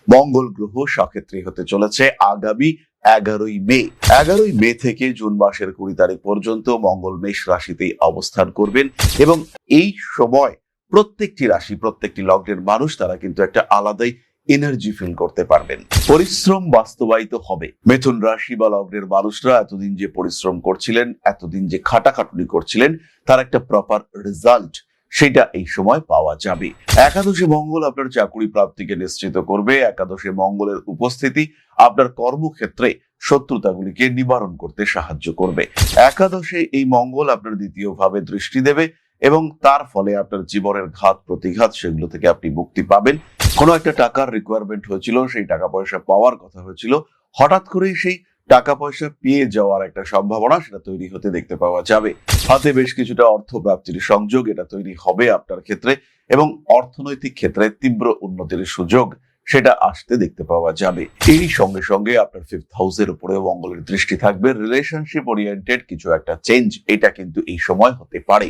মঙ্গল গ্রহ সক্ষেত্রী হতে চলেছে আগামী 11ই মে। 11ই মে থেকে জুন মাসের 20 তারিখ পর্যন্ত মঙ্গল মেষ রাশিতেই অবস্থান করবেন এবং এই সময় প্রত্যেকটি রাশি, প্রত্যেকটি লগ্নের মানুষ তারা কিন্তু একটা আলাদাই এনার্জি ফিল করতে পারবেন। পরিশ্রম বাস্তবায়িত হবে। মিথুন রাশি বা লগ্নের মানুষরা এতদিন যে পরিশ্রম করছিলেন, এতদিন যে খাটাখাটুনি করছিলেন, তার একটা প্রপার রেজাল্ট সেটা এই সময় পাওয়া যাবে। একাদশে মঙ্গল আপনার চাকরি প্রাপ্তিকে নিশ্চিত করবে। একাদশে মঙ্গলের উপস্থিতি আপনার কর্মক্ষেত্রে শত্রুতাগুলিকে নিবারণ করতে সাহায্য করবে। একাদশে এই মঙ্গল আপনার দ্বিতীয় ভাবে দৃষ্টি দেবে এবং তার ফলে আপনার জীবনের ঘাত প্রতিঘাত সেগুলো থেকে আপনি মুক্তি পাবেন। কোনো একটা টাকার রিকোয়ারমেন্ট হয়েছিল, সেই টাকা পয়সা পাওয়ার কথা হয়েছিল, হঠাৎ করেই সেই টাকা পয়সা পেয়ে যাওয়ার একটা সম্ভাবনা সেটা তৈরি হতে দেখতে পাওয়া যাবে। হাতে বেশ কিছুটা অর্থ প্রাপ্তির সংযোগ এটা তৈরি হবে আপনার ক্ষেত্রে এবং অর্থনৈতিক ক্ষেত্রে তীব্র উন্নতির সুযোগ সেটা আসতে দেখতে পাওয়া যাবে। এই সঙ্গে সঙ্গে আপনার 5th হাউসের উপরে মঙ্গলের দৃষ্টি থাকবে। রিলেশনশিপ ওরিয়েন্টেড কিছু একটা চেঞ্জ এটা কিন্তু এই সময় হতে পারে।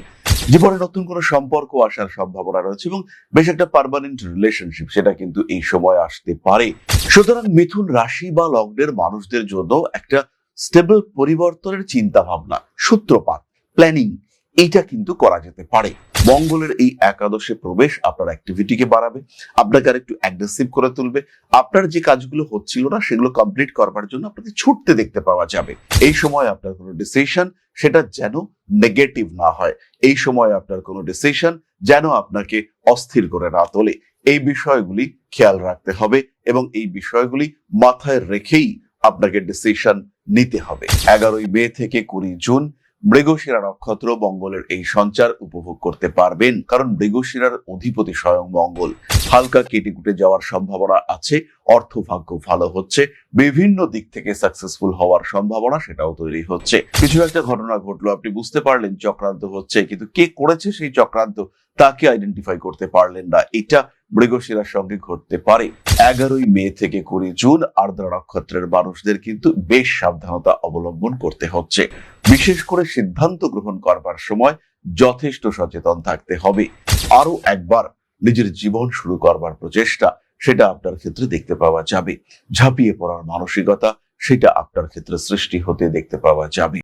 জীবনে নতুন কোনো সম্পর্ক আসার সম্ভাবনা রয়েছে এবং বেশ একটা পার্মানেন্ট রিলেশনশিপ সেটা কিন্তু এই সময় আসতে পারে। সুতরাং মিথুন রাশি বা লগ্নের মানুষদের জন্য একটা স্টেবল পরিবর্তনের চিন্তা ভাবনা, সূত্রপাত, প্ল্যানিং এইটা কিন্তু করা যেতে পারে। মঙ্গলের এই একাদশে প্রবেশ আপনার অ্যাক্টিভিটিকে বাড়াবে, আপনাকে আর একটু অ্যাগ্রেসিভ করে তুলবে। আপনার যে কাজগুলো হচ্ছিল না সেগুলো কমপ্লিট করবার জন্য আপনাকে ছুটতে দেখতে পাওয়া যাবে। এই সময় আপনার কোনো ডিসিশন সেটা যেন নেগেটিভ না হয়। এই সময় আপনার কোনো ডিসিশন যেন আপনাকে অস্থির করে না তোলে। এই বিষয়গুলি খেয়াল রাখতে হবে এবং এই বিষয়গুলি মাথায় রেখেই আপনাকে ডিসিশন নিতে হবে। 11ই মে থেকে 20 জুন মৃগশিরা নক্ষত্র মঙ্গলের এই সঞ্চার উপভোগ করতে পারবেন, কারণ মৃগশিরার অধিপতি স্বয়ং মঙ্গল। হালকা কেটে কুটে যাওয়ার সম্ভাবনা আছে, অর্থভাগ্য ভালো হচ্ছে, বিভিন্ন দিক থেকে সাকসেসফুল হওয়ার সম্ভাবনা সেটাও তৈরি হচ্ছে। কিছু একটা ঘটনা ঘটলো, আপনি বুঝতে পারলেন চক্রান্ত হচ্ছে, কিন্তু কে করেছে সেই চক্রান্ত তাকে আইডেন্টিফাই করতে পারলেন না। এটা মৃগশিরার সঙ্গে ঘটতে পারে। 11ই মে থেকে 20 জুন আর্দ্রা নক্ষত্রের মানুষদের কিন্তু বেশ সাবধানতা অবলম্বন করতে হচ্ছে। বিশেষ করে সিদ্ধান্ত গ্রহণ করবার সময় যথেষ্ট সচেতন থাকতে হবে। আরো একবার নিজের জীবন শুরু করবার প্রচেষ্টা সেটা আপনার ক্ষেত্রে দেখতে পাওয়া যাবে। ঝাঁপিয়ে পড়ার মানসিকতা সেটা আপনার ক্ষেত্রে সৃষ্টি হতে দেখতে পাওয়া যাবে।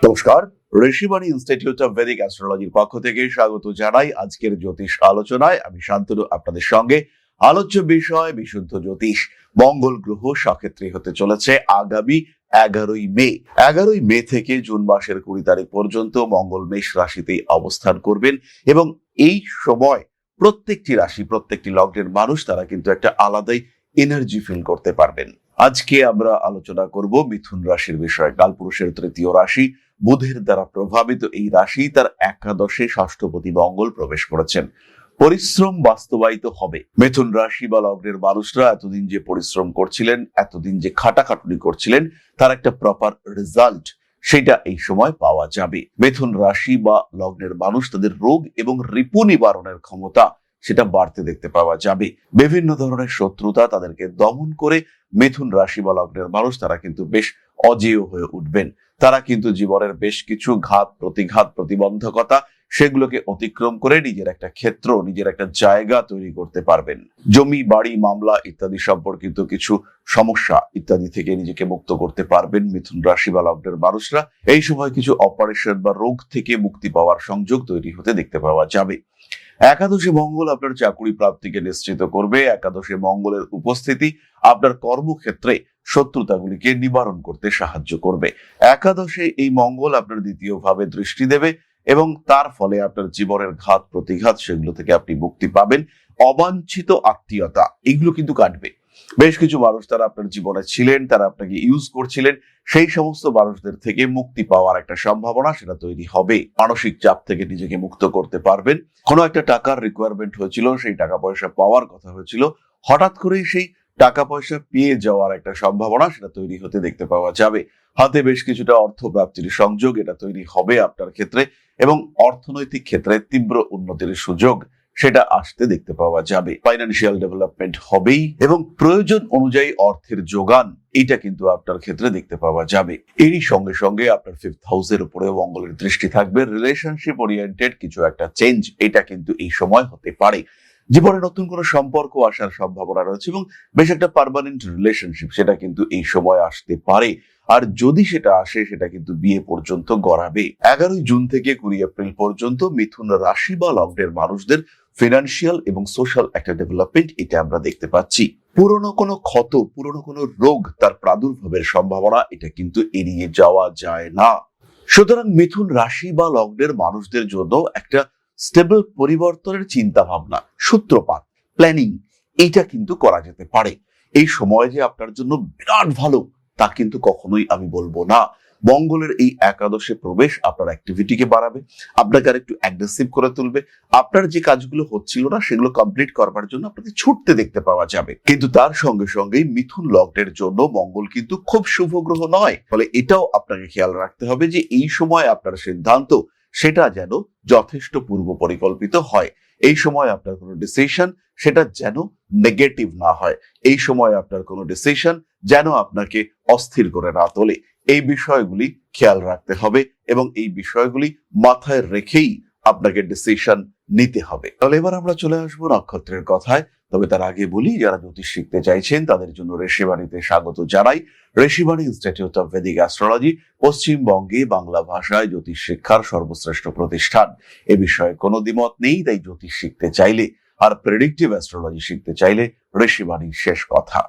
নমস্কার, ঋষিবাণী ইনস্টিটিউট অফ ভেদিক অ্যাস্ট্রোলজির পক্ষ থেকে স্বাগত জানাই আজকের জ্যোতিষ আলোচনায়। আমি শান্তনু আপনাদের সঙ্গে। আলোচ্য বিষয় বিশুদ্ধ জ্যোতিষ। মঙ্গল গ্রহ সক্ষেত্রী হতে চলেছে আগামী 11ই মে। 11ই মে থেকে জুন মাসের 20 তারিখ পর্যন্ত মঙ্গল মেষ রাশিতেই অবস্থান করবেন এবং এই সময় প্রত্যেকটি রাশি, প্রত্যেকটি লগ্নের মানুষ তারা কিন্তু একটা আলাদাই এনার্জি ফিল করতে পারবেন। আজকে আমরা আলোচনা করব মিথুন রাশির বিষয়ে। কালপুরুষের তৃতীয় রাশি, বুধের দ্বারা প্রভাবিত এই রাশি তার একাদশে ষষ্ঠপতি মঙ্গল প্রবেশ করেছেন। পরিশ্রম বাস্তবায়িত হবে। মিথুন রাশি বা লগ্নের মানুষরা এতদিন যে পরিশ্রম করছিলেন, এতদিন যে খাটাখাটুনি করছিলেন, তার একটা প্রপার রেজাল্ট সেটা এই সময় পাওয়া যাবে। মিথুন রাশি বা লগ্নের মানুষ তাদের রোগ এবং রিপু নিবারণের ক্ষমতা সেটা বাড়তে দেখতে পাওয়া যাবে। বিভিন্ন ধরনের শত্রুতা তাদেরকে দমন করে মিথুন রাশি বা লগ্নের মানুষ তারা কিন্তু বেশ অজেয় হয়ে উঠবেন। তারা কিন্তু জীবনের বেশ কিছু ঘাত প্রতিঘাত প্রতিবন্ধকতা সেগুলোকে অতিক্রম করে নিজের একটা ক্ষেত্র, নিজের একটা জায়গা তৈরি করতে পারবেন। জমি বাড়ি মামলা ইত্যাদি সম্পর্কিত কিছু সমস্যা ইত্যাদি থেকে নিজেকে মুক্ত করতে পারবেন মিথুন রাশি বা লগ্নের মানুষরা। এই সময় কিছু অপারেশন বা রোগ থেকে মুক্তি পাওয়ার সংযোগ তৈরি হতে দেখতে পাওয়া যাবে। একাদশে মঙ্গল আপনার চাকরি প্রাপ্তিকে নিশ্চিত করবে। একাদশে মঙ্গলের উপস্থিতি আপনার কর্মক্ষেত্রে শত্রুতাগুলিকে নিবারণ করতে সাহায্য করবে। একাদশে এই মঙ্গল আপনার দ্বিতীয় ভাবে দৃষ্টি দেবে এবং তার ফলে আপনার জীবনের ঘাত প্রতিঘাত সেগুলো থেকে আপনি মুক্তি পাবেন। অবাঞ্ছিত আত্মীয়তা এগুলো কিন্তু কাটবে। বেশ কিছু মানুষ তারা আপনার জীবনে ছিলেন, তারা আপনাকে ইউজ করছিলেন, সেই সমস্ত মানুষদের থেকে মুক্তি পাওয়ার একটা সম্ভাবনা সেটা তৈরি হবে। মানসিক চাপ থেকে নিজেকে মুক্ত করতে পারবেন। কোনো একটা টাকার রিকোয়ারমেন্ট হয়েছিল, সেই টাকা পয়সা পাওয়ার কথা হয়েছিল, হঠাৎ করেই সেই টাকা পয়সা পেয়ে যাওয়ার একটা সম্ভাবনা সেটা তৈরি হতে দেখতে পাওয়া যাবে। হাতে বেশ কিছুটা অর্থ প্রাপ্তির সংযোগ এটা তৈরি হবে আপনার ক্ষেত্রে এবং অর্থনৈতিক ক্ষেত্রে তীব্র উন্নতির সুযোগ সেটা আসতে দেখতে পাওয়া যাবে। ফাইন্যান্সিয়াল ডেভেলপমেন্ট হবেই এবং প্রয়োজন অনুযায়ী অর্থের যোগান এটা কিন্তু আপনার ক্ষেত্রে দেখতে পাওয়া যাবে। এরই সঙ্গে সঙ্গে আপনার 5th হাউসের উপরে মঙ্গলের দৃষ্টি থাকবে। রিলেশনশিপ ওরিয়েন্টেড কিছু একটা চেঞ্জ এটা কিন্তু এই সময় হতে পারে। জীবনে নতুন কোনো সম্পর্ক আসার সম্ভাবনা রয়েছে এবং বেশ একটা পার্মানেন্ট রিলেশনশিপ সেটা কিন্তু এই সময় আসতে পারে। আর যদি সেটা আসে সেটা কিন্তু বিয়ে পর্যন্ত গড়াবে। 11ই জুন থেকে 20 এপ্রিল পর্যন্ত মিথুন রাশি বা লগ্নের মানুষদের ফিনান্সিয়াল এবং সোশ্যাল একটা ডেভেলপমেন্ট এটা আমরা দেখতে পাচ্ছি। পুরনো কোনো ক্ষত, পুরনো কোনো রোগ তার প্রাদুর্ভাবের সম্ভাবনা এটা কিন্তু এড়িয়ে যাওয়া যায় না। সুতরাং মিথুন রাশি বা লগ্নের মানুষদের জন্য একটা স্টেবল পরিবর্তনের চিন্তা ভাবনা, সূত্রপাত, প্ল্যানিং এটা কিন্তু করা যেতে পারে। এই সময় যে আপনার জন্য বিরাট ভালো তা কিন্তু কখনোই আমি বলবো না। মঙ্গলের এই একাদশে প্রবেশ আপনার অ্যাক্টিভিটিকে বাড়াবে, আপনাকে আর একটু অ্যাগ্রেসিভ করে তুলবে। আপনার যে কাজগুলো হচ্ছিল না সেগুলো কমপ্লিট করবার জন্য আপনাকে ছুটতে দেখতে পাওয়া যাবে। কিন্তু তার সঙ্গে সঙ্গেই মিথুন লগ্নের জন্য মঙ্গল কিন্তু খুব শুভ গ্রহ নয়, ফলে এটাও আপনাকে খেয়াল রাখতে হবে যে এই সময় আপনার সিদ্ধান্ত সেটা যেন যথেষ্ট পূর্ব পরিকল্পিত হয়। এই সময় আপনার কোনো ডিসিশন সেটা যেন নেগেটিভ না হয়। এই সময় আপনার কোনো ডিসিশন যেন আপনাকে অস্থির করে না তোলে। এই বিষয়গুলি খেয়াল রাখতে হবে এবং এই বিষয়গুলি মাথায় রেখেই আপনাকে ডিসিশন নিতে হবে। তাহলে এবার আমরা চলে আসবো নক্ষত্রের কথায়। তবে তার আগে বলি, যারা জ্যোতিষ শিখতে চাইছেন তাদের জন্য ঋষিবাণীতে স্বাগত জানাই। Rishibani institute of Vedic astrology পশ্চিমবঙ্গে বাংলা ভাষায় জ্যোতিষ শিক্ষার সর্বশ্রেষ্ঠ প্রতিষ্ঠান। এ বিষয়ে কোনো দ্বিমত নেই। তাই জ্যোতিষ শিখতে চাইলে আর প্রেডিক্টিভ অ্যাস্ট্রোলজি শিখতে চাইলে ঋষিবাণীর শেষ কথা।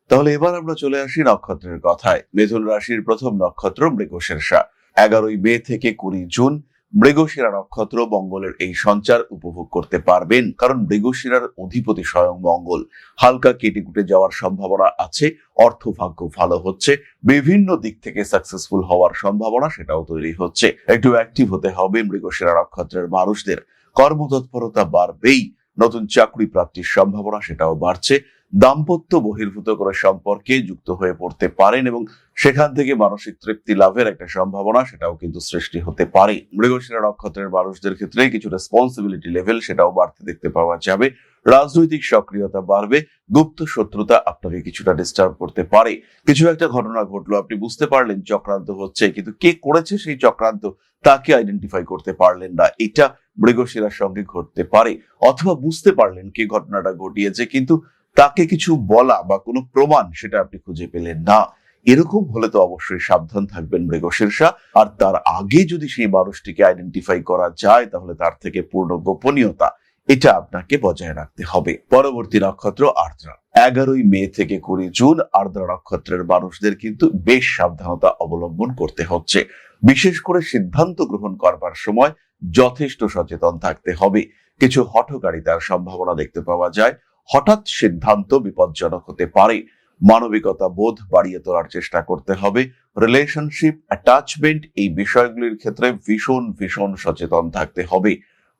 তাহলে এবার আমরা চলে আসি নক্ষত্রের কথায়। মিথুন রাশির প্রথম নক্ষত্র মৃগশীর্ষা। 11ই মে থেকে 20 জুন মৃগশিরা নক্ষত্র মঙ্গলের এই সঞ্চার উপভোগ করতে পারবেন, কারণ মৃগশিরার অধিপতি স্বয়ং মঙ্গল। হালকা কেটেকুটে যাওয়ার সম্ভাবনা আছে, অর্থভাগ্য ভালো হচ্ছে, বিভিন্ন দিক থেকে সাকসেসফুল হওয়ার সম্ভাবনা সেটাও তৈরি হচ্ছে। একটু অ্যাক্টিভ হতে হবে মৃগশিরা নক্ষত্রের মানুষদের। কর্মতৎপরতা বাড়বেই, নতুন চাকরি প্রাপ্তির সম্ভাবনা সেটাও বাড়ছে। দাম্পত্য বহির্ভূত করে সম্পর্কে যুক্ত হয়ে পড়তে পারেন এবং সেখান থেকে মানসিক তৃপ্তি লাভের একটা সম্ভাবনা সেটাও কিন্তু সৃষ্টি হতে পারে। মৃগশিরা নক্ষত্রের মানুষদের ক্ষেত্রে কিছু রেসপন্সিবিলিটি লেভেল সেটাও বাড়তে দেখতে পাওয়া যাবে। রাজনৈতিক সক্রিয়তা বাড়বে, গুপ্ত শত্রুতা আপনাকে কিছুটা ডিস্টার্ব করতে পারে। কিছু একটা ঘটনা ঘটলো, আপনি বুঝতে পারলেন চক্রান্ত হচ্ছে, কিন্তু কে করেছে সেই চক্রান্ত তাকে আইডেন্টিফাই করতে পারলেন না। এটা মৃগশিরার সঙ্গে ঘটতে পারে। অথবা বুঝতে পারলেন কে ঘটনাটা ঘটিয়েছে, কিন্তু তাকে কিছু বলা বা কোনো প্রমাণ সেটা আপনি খুঁজে পেলেন না। এরকম হলে তো অবশ্যই সাবধান থাকবেন মৃগশীর্ষা। আর তার আগে যদি সেই মানুষটিকে আইডেন্টিফাই করা যায় তাহলে তার থেকে পূর্ণ গোপনীয়তা এটা আপনাকে বজায় রাখতে হবে। পরবর্তী নক্ষত্র আর্দ্রা। 11ই মে থেকে 20 জুন আর্দ্রা নক্ষত্রের মানুষদের কিন্তু বেশ সাবধানতা অবলম্বন করতে হচ্ছে। বিশেষ করে সিদ্ধান্ত গ্রহণ করবার সময় যথেষ্ট সচেতন থাকতে হবে। কিছু হঠকারিতার সম্ভাবনা দেখতে পাওয়া যায়। হঠাৎ সিদ্ধান্ত বিপজ্জনক হতে পারে। মানবিকতা বোধ বাড়িয়ে তোলার চেষ্টা করতে হবে। রিলেশনশিপ, অ্যাটাচমেন্ট এই বিষয়গুলির ক্ষেত্রে ভীষণ ভীষণ সচেতন থাকতে হবে।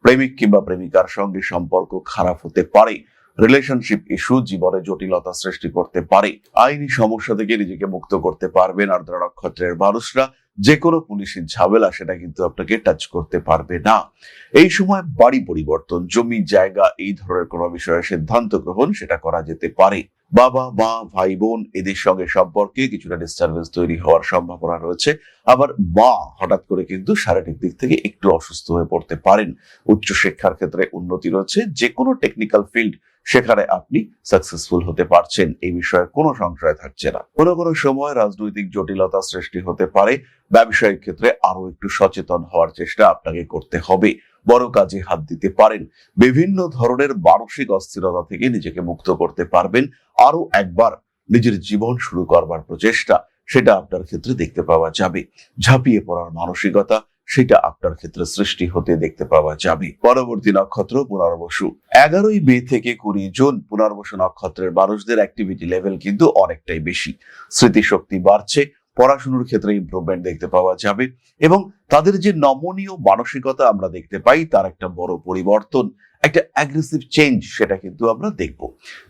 প্রেমিক কিংবা প্রেমিকার সঙ্গে সম্পর্ক খারাপ হতে পারে। রিলেশনশিপ ইস্যু জীবনে জটিলতা সৃষ্টি করতে পারে। আইনি সমস্যা থেকে নিজেকে মুক্ত করতে পারবেন আর্দ্রা নক্ষত্রের মানুষরা। যে কোনো পুলিশের ঝামেলা সেটা কিন্তু আপনাকে টাচ করতে পারবে না। এই সময় বাড়ি পরিবর্তন, জমি জায়গা এই ধরনের কোনো বিষয়ে সিদ্ধান্ত গ্রহণ সেটা করা যেতে পারে। বাবা মা ভাই বোন এদের সঙ্গে সম্পর্কে কিছুটা ডিস্টারবেন্স তৈরি হওয়ার সম্ভাবনা রয়েছে। আবার মা হঠাৎ করে কিন্তু শারীরিক দিক থেকে একটু অসুস্থ হয়ে পড়তে পারেন। উচ্চশিক্ষার ক্ষেত্রে উন্নতি রয়েছে, যে কোনো টেকনিক্যাল ফিল্ড সেখানে আপনি সাকসেসফুল হতে পারছেন, এই বিষয়ে কোনো সংশয় থাকছে না। কোনো কোনো সময় রাজনৈতিক জটিলতা সৃষ্টি হতে পারে। ব্যবসায়িক ক্ষেত্রে আরো একটু সচেতন হওয়ার চেষ্টা আপনাকে করতে হবে। বড় কাজে হাত দিতে পারেন। বিভিন্ন ধরনের মানসিক অস্থিরতা থেকে নিজেকে মুক্ত করতে পারবেন। আরো একবার নিজের জীবন শুরু করবার প্রচেষ্টা সেটা আপনার ক্ষেত্রে দেখতে পাওয়া যাবে। ঝাঁপিয়ে পড়ার মানসিকতা সেটা আপনার ক্ষেত্রে সৃষ্টি হতে দেখতে পাওয়া যাবে। পরবর্তী নক্ষত্র পুনর্বসু। 11ই মে থেকে 20 জুন পুনর্বসু নক্ষত্রের মানুষদের অ্যাক্টিভিটি লেভেল কিন্তু অনেকটাই বেশি। স্মৃতিশক্তি বাড়ছে, পড়াশোনার ক্ষেত্রে ইমপ্রুভমেন্ট দেখতে পাওয়া যাবে এবং তাদের যে নমনীয় মানসিকতা আমরা দেখতে পাই তার একটা বড় পরিবর্তন, একটা অ্যাগ্রেসিভ চেঞ্জ সেটা কিন্তু আমরা দেখব।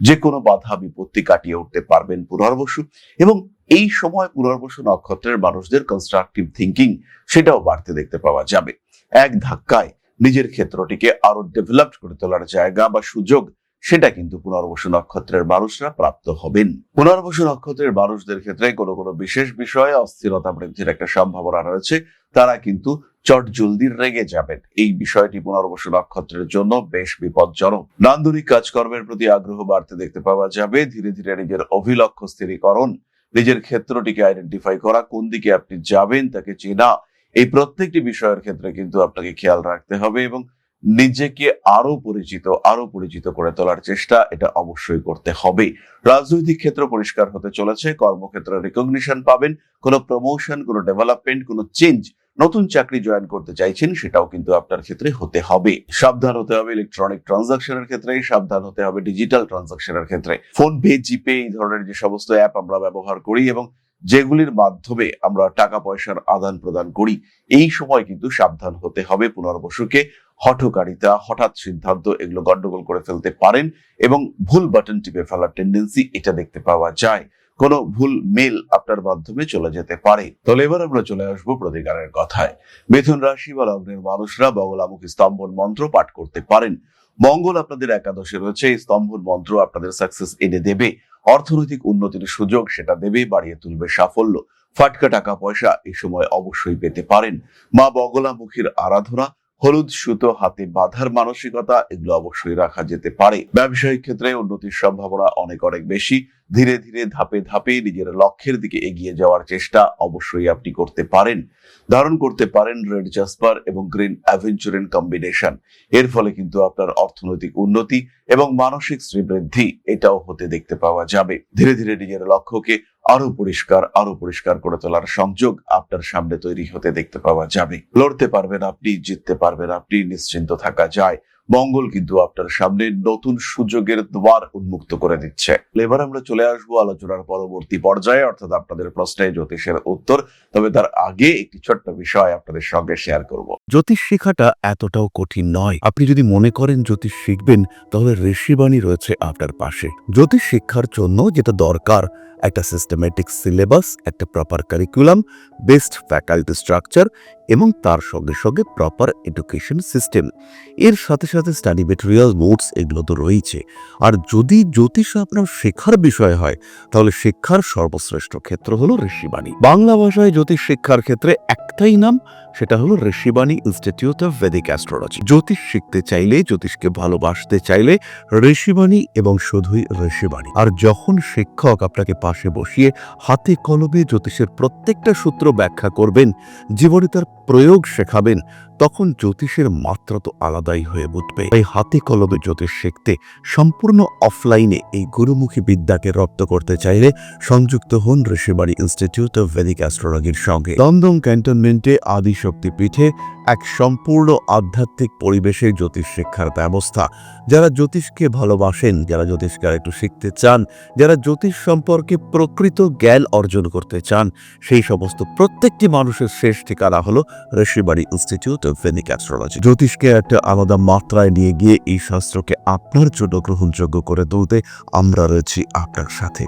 যে কোনো বাধা বিপত্তি কাটিয়ে উঠতে পারবেন পুনর্বসু এবং এই সময় পুনর্বসু নক্ষত্রের মানুষদের কনস্ট্রাকটিভ থিঙ্কিং সেটাও বাড়তে দেখতে পাওয়া যাবে। এক ধাক্কায় নিজের ক্ষেত্রটিকে আরো ডেভেলপড করে তোলার জায়গা বা সুযোগ, সেটা কিন্তু পুনর্বসু নক্ষত্রের মানুষরা প্রাপ্ত হবেন। পুনর্বসু নক্ষত্রের মানুষদের ক্ষেত্রে কোনো কোনো বিশেষ বিষয়ে অস্থিরতা বৃদ্ধির একটা সম্ভাবনা রয়েছে। তারা কিন্তু চটজলদি রেগে যাবেন। এই বিষয়টি পুনর্বসু নক্ষত্রের জন্য বেশ বিপজ্জনক। নান্দনিক কাজকর্মের প্রতি আগ্রহ বাড়তে দেখতে পাওয়া যাবে। ধীরে ধীরে নিজের অভিলক্ষ্য স্থিরীকরণ, নিজের ক্ষেত্রটিকে আইডেন্টিফাই করা, কোন দিকে আপনি যাবেন তাকে চেনা, এই প্রত্যেকটি বিষয়ের ক্ষেত্রে কিন্তু আপনাকে খেয়াল রাখতে হবে এবং নিজেকে আরো পরিচিত করে তোলার চেষ্টা এটা অবশ্যই করতে হবে। রাজনৈতিক ক্ষেত্র পরিষ্কার হতে চলেছে। কর্মক্ষেত্রে রিকগনিশন পাবেন। কোনো প্রমোশন, কোনো ডেভেলপমেন্ট, কোনো চেঞ্জ, নতুন চাকরি জয়েন করতে চাইছেন, সেটাও কিন্তু আপনার ক্ষেত্রে হতে হবে। সাবধান হতে হবে ইলেকট্রনিক ট্রানজাকশনের ক্ষেত্রে, সাবধান হতে হবে ডিজিটাল ট্রানজাকশনের ক্ষেত্রে। ফোন পে, জিপে, এই ধরনের যে সমস্ত অ্যাপ আমরা ব্যবহার করি এবং যেগুলির মাধ্যমে আমরা টাকা পয়সার আদান প্রদান করি, এই সময় কিন্তু সাবধান হতে হবে। পুনর্বসুকে হঠকারিতা, হঠাৎ সিদ্ধান্ত, এগুলো গন্ডগোল করে ফেলতে পারেন এবং ভুল বাটন টিপে ফেলার টেন্ডেন্সি এটা দেখতে পাওয়া যায়। কোনো ভুল মেল আপনার মাধ্যমে চলে যেতে পারে। তাহলে এবার আমরা চলে আসবো প্রতিকারের কথায়। মিথুন রাশি বা লগ্নের মানুষরা বগলামুখী স্তম্ভন মন্ত্র পাঠ করতে পারেন। মঙ্গল আপনাদের একাদশে রয়েছে। এই স্তম্ভন মন্ত্র আপনাদের সাকসেস এনে দেবে, অর্থনৈতিক উন্নতির সুযোগ সেটা দেবে, বাড়িয়ে তুলবে সাফল্য। ফাটকা টাকা পয়সা এই সময় অবশ্যই পেতে পারেন। মা বগলামুখীর আরাধনা, হলুদ সুতো হাতে বাঁধার মানসিকতা, এগুলো অবশ্যই রাখা যেতে পারে। ব্যবসায়িক ক্ষেত্রে উন্নতির সম্ভাবনা অনেক বেশি। ধীরে ধীরে ধাপে ধাপে নিজের লক্ষ্যের দিকে এগিয়ে যাওয়ার চেষ্টা অবশ্যই আপনি করতে পারেন। ধারণ করতে পারেন রেড জাসপার এবং গ্রিন অ্যাভেঞ্চুরিন কম্বিনেশন। এর ফলে কিন্তু আপনার অর্থনৈতিক উন্নতি এবং মানসিক শ্রীবৃদ্ধি এটাও হতে দেখতে পাওয়া যাবে। ধীরে ধীরে নিজের লক্ষ্যকে আরো পরিষ্কার করে তোলার সংযোগ আপনার সামনে তৈরি হতে দেখতে পাওয়া যাবে। লড়তে পারবেন আপনি, জিততে পারবেন আপনি, নিশ্চিন্ত থাকা যায়। মঙ্গল কিন্তু আপনার সামনে নতুন সুযোগের দ্বার উন্মুক্ত করে দিচ্ছে। এবার আমরা চলে আসবো আলোচনার পরবর্তী পর্যায়ে, অর্থাৎ আপনাদের প্রশ্নে জ্যোতিষের উত্তর। তবে তার আগে একটি ছোট্ট বিষয় আপনাদের সঙ্গে শেয়ার করব। জ্যোতিষ শেখাটা এতটাও কঠিন নয়। আপনি যদি মনে করেন জ্যোতিষ শিখবেন, তাহলে ঋষিবাণী রয়েছে আপনার পাশে। জ্যোতিষ শিক্ষার জন্য যেটা দরকার, একটা সিস্টেমেটিক সিলেবাস, একটা proper curriculum, best faculty structure এবং তার সঙ্গে সঙ্গে প্রপার এডুকেশন সিস্টেম। এর সাথে সাথে স্টাডি মেটেরিয়াল, নোটস, এগুলো তো রয়েছে। আর যদি জ্যোতিষ আপনার শেখার বিষয় হয়, তাহলে শিক্ষার সর্বশ্রেষ্ঠ ক্ষেত্র হলো ঋষিবাণী। বাংলা ভাষায় জ্যোতিষ শিক্ষার ক্ষেত্রে একটাই নাম, সেটা হলো Rishibani institute of Vedic astrology. জ্যোতিষ শিখতে চাইলে, জ্যোতিষকে ভালোবাসতে চাইলে ঋষিবাণী এবং শুধুই ঋষিবাণী। আর যখন শিক্ষক আপনাকে পাশে বসিয়ে হাতে কলমে জ্যোতিষের প্রত্যেকটা সূত্র ব্যাখ্যা করবেন, জীবনে তার প্রয়োগ শেখাবেন, তখন জ্যোতিষের মাত্রা তো আলাদাই হয়ে উঠবে। এই হাতে কলমে জ্যোতিষ শিখতে সম্পূর্ণ অফলাইনে এই গুরুমুখী বিদ্যাকে রপ্ত করতে চাইলে সংযুক্ত হন ঋষিবাণী ইনস্টিটিউট অফ ভেদিক অ্যাস্ট্রোলজির সঙ্গে। দমদম ক্যান্টনমেন্টে আদিশক্তি পীঠে এক সম্পূর্ণ আধ্যাত্মিক পরিবেশে জ্যোতিষ শিক্ষার ব্যবস্থা। যারা জ্যোতিষকে ভালোবাসেন, যারা জ্যোতিষকে একটু শিখতে চান, যারা জ্যোতিষ সম্পর্কে প্রকৃত জ্ঞান অর্জন করতে চান, সেই সমস্ত প্রত্যেকটি মানুষের শেষ ঠিকানা হলো Rishibani institute of Vedic astrology. জ্যোতিষকে একটা আলাদা মাত্রায় নিয়ে গিয়ে এই শাস্ত্রকে আপনার জন্য গ্রহণযোগ্য করে তুলতে আমরা রয়েছি আপনার সাথে।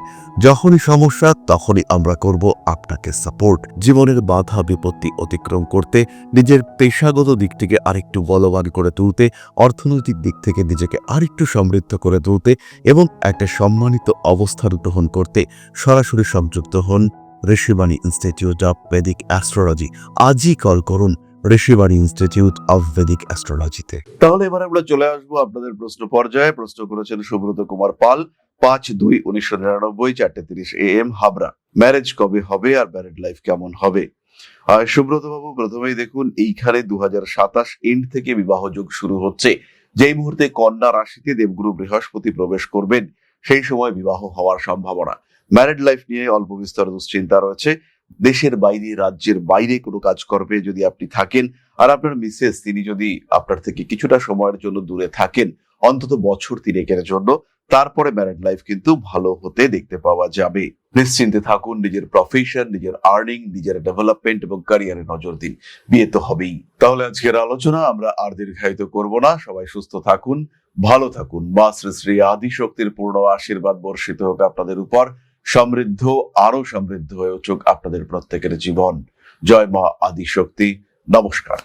যখনই সমস্যা, তখনই আমরা করব আপনাকে সাপোর্ট। জীবনের বাধা বিপত্তি অতিক্রম করতে, নিজের পেশাগত দিক থেকে আরেকটু বলবান করে তুলতে, অর্থনৈতিক দিক থেকে নিজেকে আরেকটু সমৃদ্ধ করে তুলতে এবং একটা সম্মানিত অবস্থান গ্রহণ করতে সরাসরি সংযুক্ত হন Rishibani institute of Vedic astrology. আজই কল করুন ঋষিবাণী ইনস্টিটিউট অফ ভেদিক অ্যাস্ট্রোলজিতে। তাহলে এবার আমরা চলে আসবো আপনাদের প্রশ্ন পর্যায়ে। প্রশ্ন করেছেন সুব্রত কুমার পাল, 5/2/1999, 4:30 AM, হাবড়া। ম্যারেজ কবে হবে আর ম্যারিড লাইফ কেমন হবে? সুব্রত বাবু, প্রথমেই দেখুন, এইখানে 2027 এন্ড থেকে বিবাহ যোগ শুরু হচ্ছে। যেই মুহূর্তে কন্যা রাশিতে দেবগুরু বৃহস্পতি প্রবেশ করবেন, সেই সময় বিবাহ হওয়ার সম্ভাবনা। ম্যারিড লাইফ নিয়ে অল্প বিস্তর দুশ্চিন্তা রয়েছে। দেশের বাইরে, রাজ্যের বাইরে কোনো কাজকর্মে যদি আপনি থাকেন আর আপনার মিসেস তিনি যদি আপনার থেকে কিছুটা সময়ের জন্য দূরে থাকেন, অন্তত বছর 3 জন্য, তারপরে ম্যারিড লাইফ কিন্তু ভালো হতে দেখতে পাওয়া যাবে। নিশ্চিন্তে থাকুন, নিজের প্রফেশন, নিজের আর্নিং, নিজের ডেভেলপমেন্ট এবং ক্যারিয়ারে নজর দিন। বিয়ে তো হবেই। তাহলে আজকের আলোচনা আমরা আর দীর্ঘায়িত করব না। সবাই সুস্থ থাকুন, ভালো থাকুন। মা শ্রী শ্রী আদিশক্তির পূর্ণ আশীর্বাদ বর্ষিত হোক আপনাদের উপর। সমৃদ্ধ, আরো সমৃদ্ধ হয়ে উঠুক আপনাদের প্রত্যেকের জীবন। জয় মা আদিশক্তি। নমস্কার।